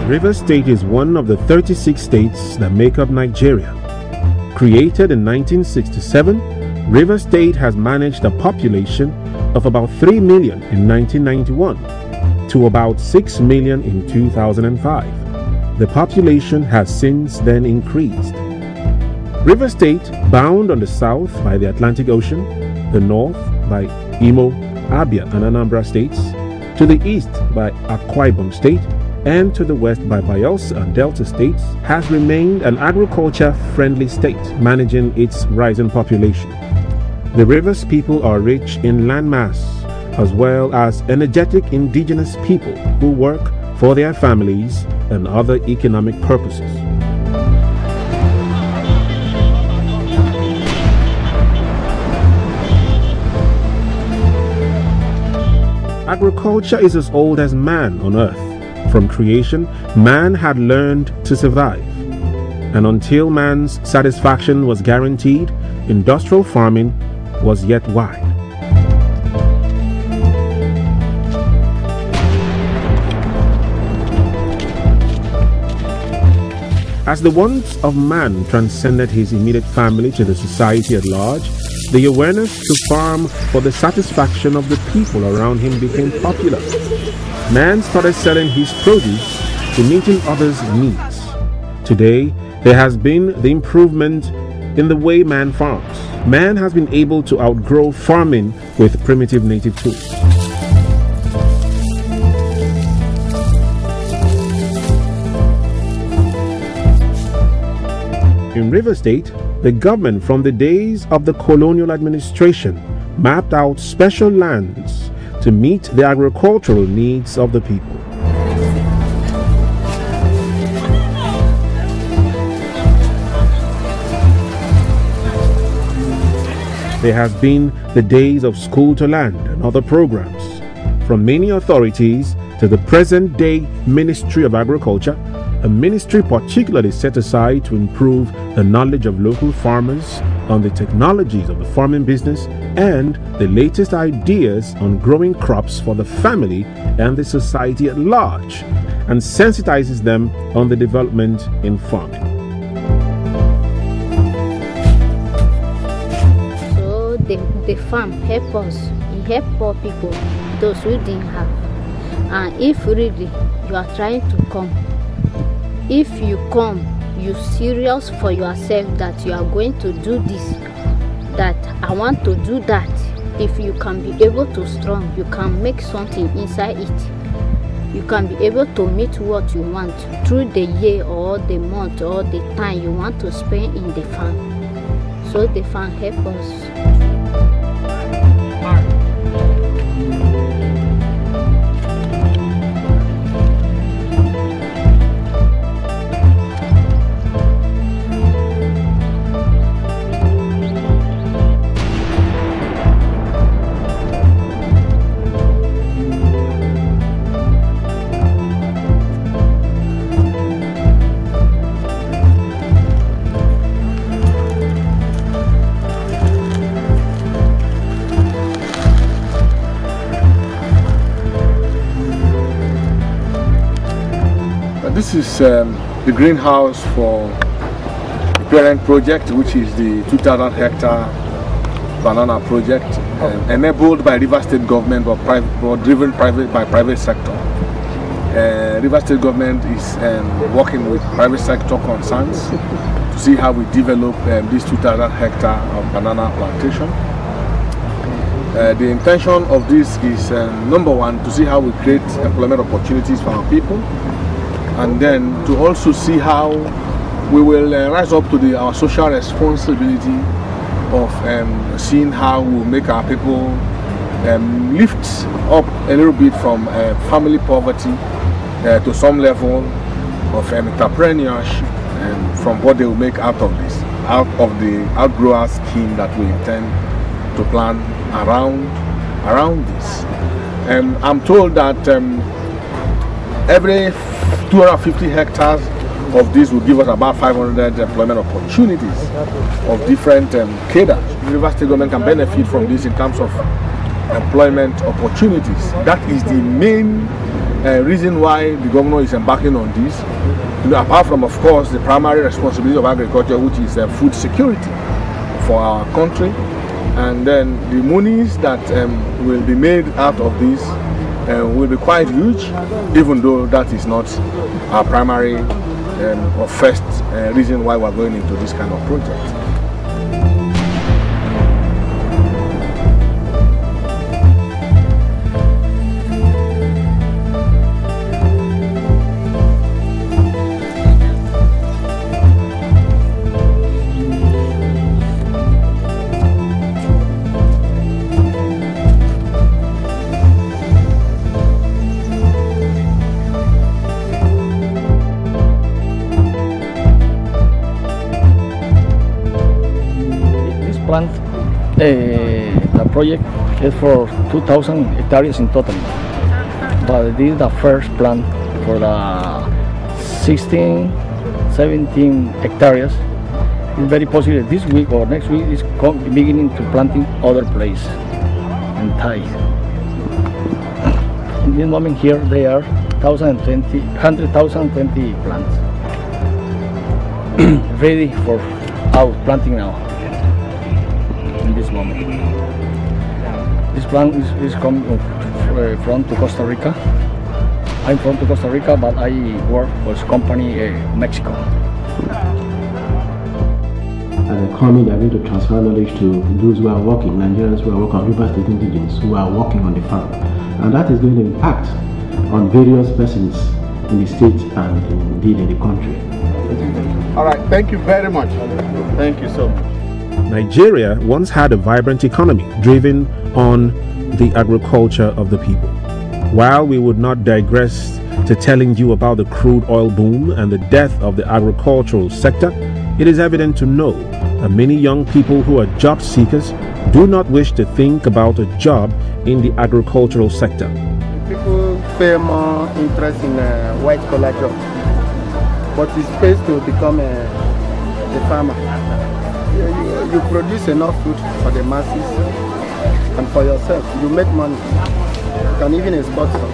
Rivers State is one of the 36 states that make up Nigeria. Created in 1967, Rivers State has managed a population of about 3 million in 1991 to about 6 million in 2005. The population has since then increased. Rivers State, bound on the south by the Atlantic Ocean, the north by Imo, Abia and Anambra states, to the east by Akwa Ibom State, and to the west by Bayelsa and Delta states, has remained an agriculture-friendly state, managing its rising population. The Rivers people are rich in landmass, as well as energetic indigenous people who work for their families and other economic purposes. Agriculture is as old as man on earth. From creation, man had learned to survive. And until man's satisfaction was guaranteed, industrial farming was yet wide. As the wants of man transcended his immediate family to the society at large, the awareness to farm for the satisfaction of the people around him became popular. Man started selling his produce to meeting others' needs. Today, there has been the improvement in the way man farms. Man has been able to outgrow farming with primitive native tools. In Rivers State, the government from the days of the colonial administration mapped out special lands to meet the agricultural needs of the people. There has been the days of school to land and other programs. From many authorities to the present-day Ministry of Agriculture, a ministry particularly set aside to improve the knowledge of local farmers on the technologies of the farming business and the latest ideas on growing crops for the family and the society at large, and sensitizes them on the development in farming. So the farm help us, it help poor people, those who didn't have. And if really you are trying to come, if you come, you serious for yourself that you are going to do this, that I want to do that. If you can be able to strong, you can make something inside it. You can be able to meet what you want through the year or the month or the time you want to spend in the farm. So the farm help us. This is the greenhouse for the parent project, which is the 2,000 hectare banana project, enabled by Rivers State government but driven by private sector. Rivers State government is working with private sector concerns to see how we develop this 2,000 hectare of banana plantation. The intention of this is number one, to see how we create employment opportunities for our people, and then to also see how we will rise up to our social responsibility of seeing how we make our people lift up a little bit from family poverty to some level of entrepreneurship, from what they will make out of this, out of the outgrower scheme that we intend to plan around this. I'm told that every 250 hectares of this will give us about 500 employment opportunities of different cadres. The Rivers State government can benefit from this in terms of employment opportunities. That is the main reason why the governor is embarking on this, apart from, of course, the primary responsibility of agriculture, which is food security for our country, and then the monies that will be made out of this will be quite huge, even though that is not our primary or first reason why we're going into this kind of project. Plant, the project is for 2,000 hectares in total, but this is the first plant for the 16, 17 hectares. It's very possible this week or next week is beginning to planting other place in Thai. In this moment here they are 100,020 plants ready for out planting now. In this moment, this plant is coming from Costa Rica. I'm from Costa Rica, but I work for this company Mexico. As a company, they are going to transfer knowledge to those who are working, Nigerians who are working on River State indigenes who are working on the farm, and that is going to impact on various persons in the state and indeed in the country. All right, thank you very much. Thank you so much. Nigeria once had a vibrant economy driven on the agriculture of the people. While we would not digress to telling you about the crude oil boom and the death of the agricultural sector, it is evident to know that many young people who are job seekers do not wish to think about a job in the agricultural sector. People pay more interest in white collar jobs, but it's pays to become a farmer. You produce enough food for the masses and for yourself. You make money. You can even export some.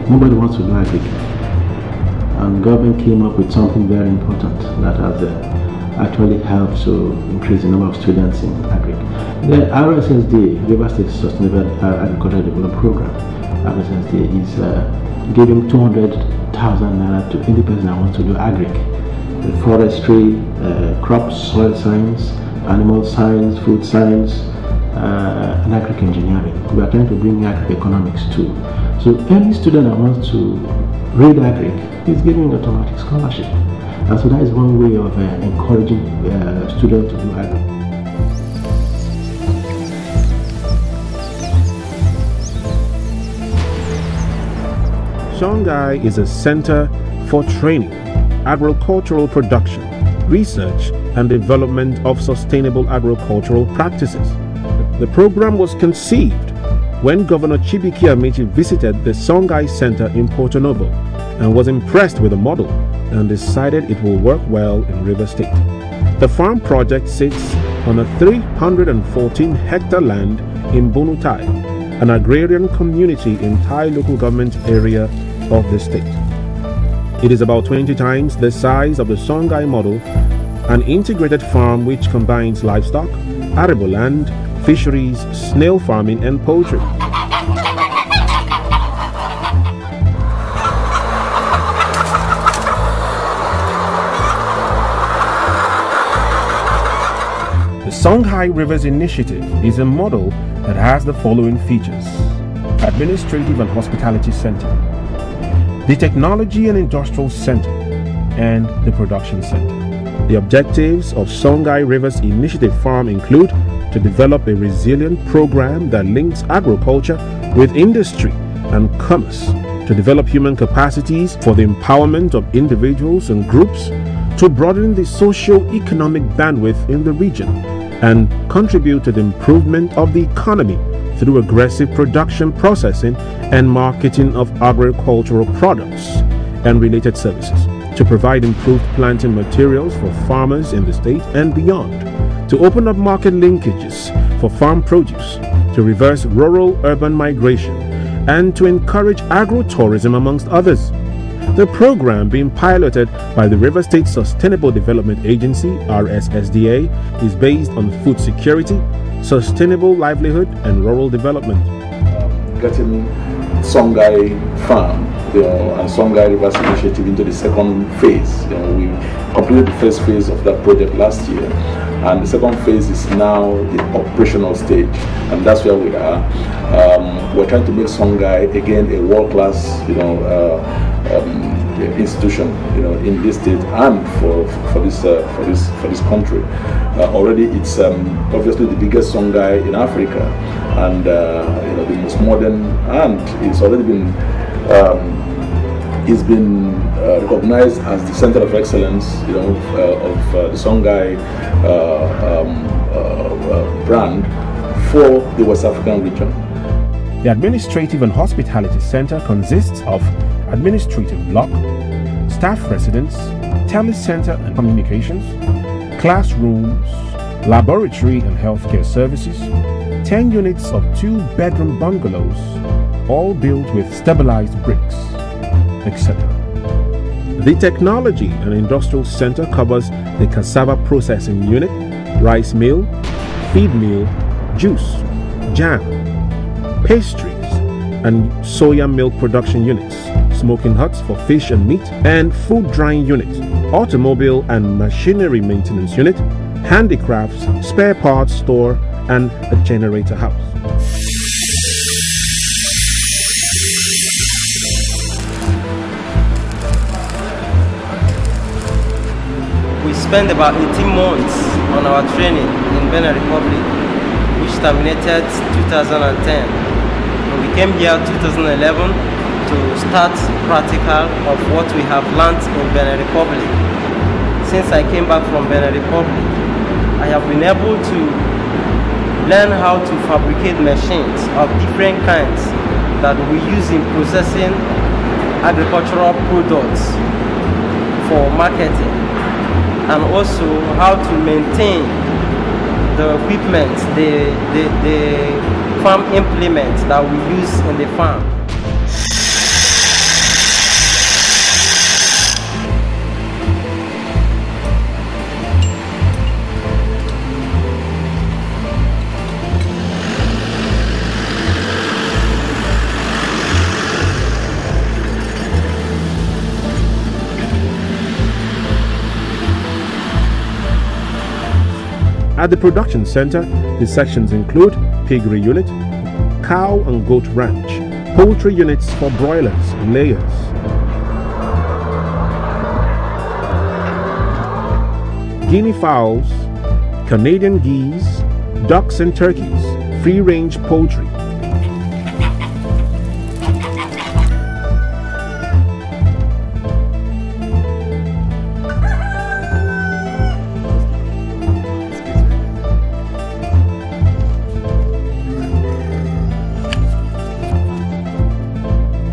Nobody wants to do agric, and government came up with something very important that has actually helped to increase the number of students in agric. The RSSD, River State Sustainable Agricultural Development Program, RSSD is giving 200,000 naira to any person that wants to do agric. Forestry, crops, soil science, animal science, food science, and agric engineering. We are trying to bring agric economics too. So any student that wants to read agric is given automatic scholarship. And so that is one way of encouraging students to do agric. Songhai is a center for training, agricultural production, research and development of sustainable agricultural practices. The program was conceived when Governor Chibuike Amaechi visited the Songhai Center in Porto Novo and was impressed with the model and decided it will work well in River State. The farm project sits on a 314-hectare land in Bonutai, an agrarian community in Thai local government area of the state. It is about 20 times the size of the Songhai model, an integrated farm which combines livestock, arable land, fisheries, snail farming and poultry. The Songhai Rivers Initiative is a model that has the following features: Administrative and Hospitality Center, the Technology and Industrial Center, and the Production Center. The objectives of Songhai Rivers Initiative Farm include to develop a resilient program that links agriculture with industry and commerce, to develop human capacities for the empowerment of individuals and groups, to broaden the socio-economic bandwidth in the region, and contribute to the improvement of the economy through aggressive production, processing, and marketing of agricultural products and related services. to provide improved planting materials for farmers in the state and beyond, to open up market linkages for farm produce, to reverse rural-urban migration, and to encourage agro-tourism amongst others. The program being piloted by the River State Sustainable Development Agency, RSSDA, is based on food security, sustainable livelihood, and rural development. Getting Songhai Farm, and Songhai Rivers Initiative into the second phase. We completed the first phase of that project last year, and the second phase is now the operational stage, and that's where we are. We're trying to make Songhai again a world-class, institution, in this state and for this country. Already, it's obviously the biggest Songhai in Africa, and the most modern, and it's already been recognized as the center of excellence, of the Songhai brand for the West African region. The Administrative and Hospitality Center consists of administrative block, staff residence, telecenter and communications, classrooms, laboratory and healthcare services, 10 units of 2-bedroom bungalows, all built with stabilized bricks, etc. The Technology and Industrial Center covers the cassava processing unit, rice mill, feed mill, juice, jam, pastries, and soya milk production units, smoking huts for fish and meat, and food drying unit, automobile and machinery maintenance unit, handicrafts, spare parts store, and a generator house. We spent about 18 months on our training in Benin Republic, which terminated 2010. We came here 2011 to start practical of what we have learned in Benin Republic. Since I came back from Benin Republic, I have been able to learn how to fabricate machines of different kinds that we use in processing agricultural products for marketing, and also how to maintain the equipment, the farm implements that we use in the farm. At the production center, the sections include piggery unit, cow and goat ranch, poultry units for broilers and layers, guinea fowls, Canadian geese, ducks and turkeys, free-range poultry,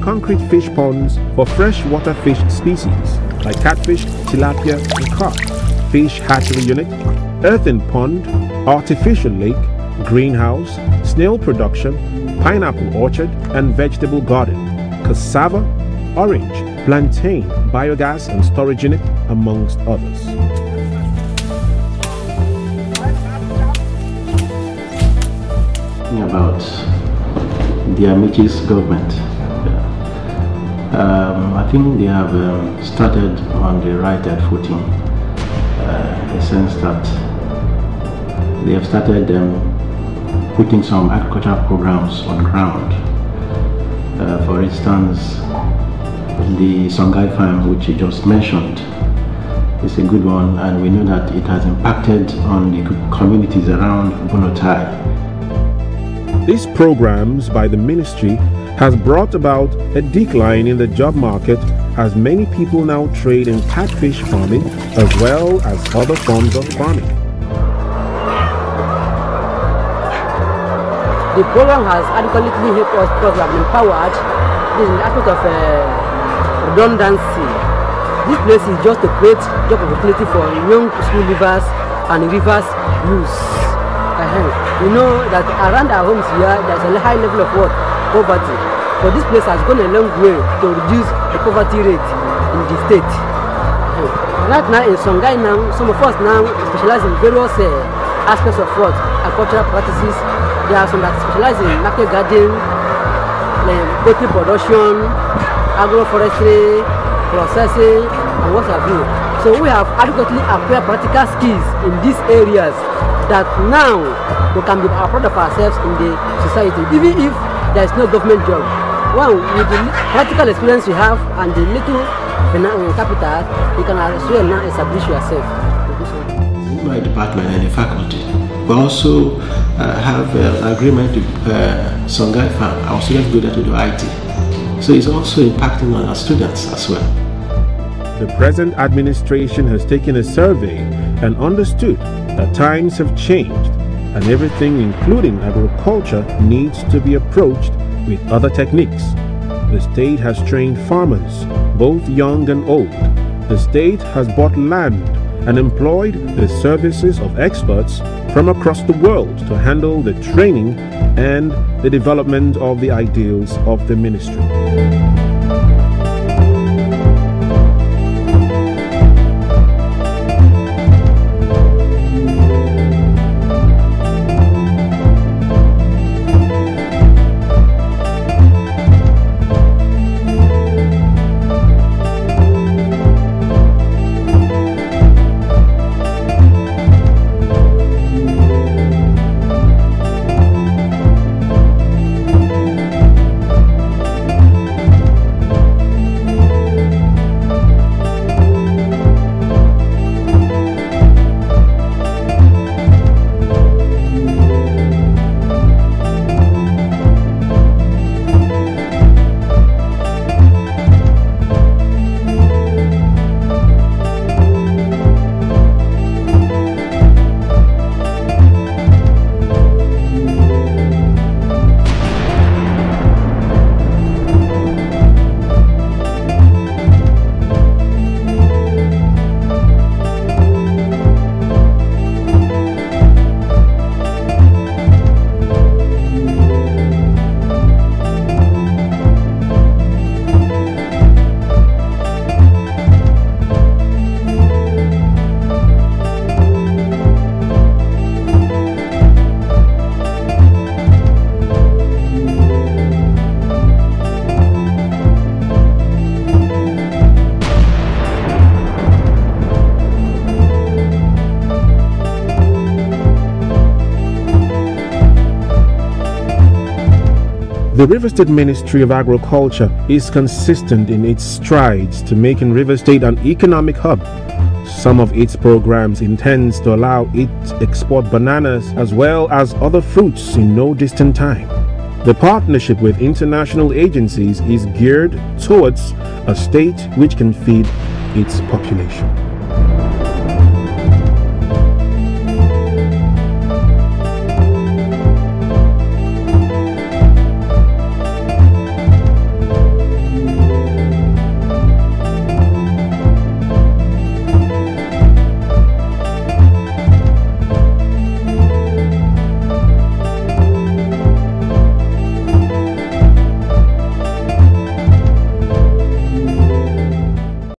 concrete fish ponds for freshwater fish species like catfish, tilapia, and carp, fish hatchery unit, earthen pond, artificial lake, greenhouse, snail production, pineapple orchard and vegetable garden, cassava, orange, plantain, biogas and storage unit, amongst others. About the Amaechi's government. I think they have started on the right footing, in the sense that they have started putting some agricultural programs on ground. For instance, the Songhai farm, which you just mentioned, is a good one, and we know that it has impacted on the communities around Bonotai. These programs by the ministry has brought about a decline in the job market, as many people now trade in catfish farming as well as other forms of farming. The program has adequately helped us because we have been empowered. This is the aspect of redundancy. this place is just to create job opportunity for young school leavers and rivers youths. You know that around our homes here, there's a high level of what? Poverty. But this place has gone a long way to reduce the poverty rate in the state. Right now in Songhai now, some of us now specialize in various aspects of what? Agricultural practices. There are some that specialize in market garden, poultry production, agroforestry, processing, and what have you. So we have adequately acquired practical skills in these areas that now we can be proud of ourselves in the society, even if there is no government job. Well, with the practical experience you have and the little capital, you can as well now establish yourself. In my department and the faculty, we also have an agreement with Songhai Farm. Our students go there to do IT. So it's also impacting on our students as well. The present administration has taken a survey and understood that times have changed and everything, including agriculture, needs to be approached with other techniques. The state has trained farmers, both young and old. The state has bought land and employed the services of experts from across the world to handle the training and the development of the ideals of the ministry. The River State Ministry of Agriculture is consistent in its strides to making River State an economic hub. Some of its programs intends to allow it to export bananas as well as other fruits in no distant time. The partnership with international agencies is geared towards a state which can feed its population.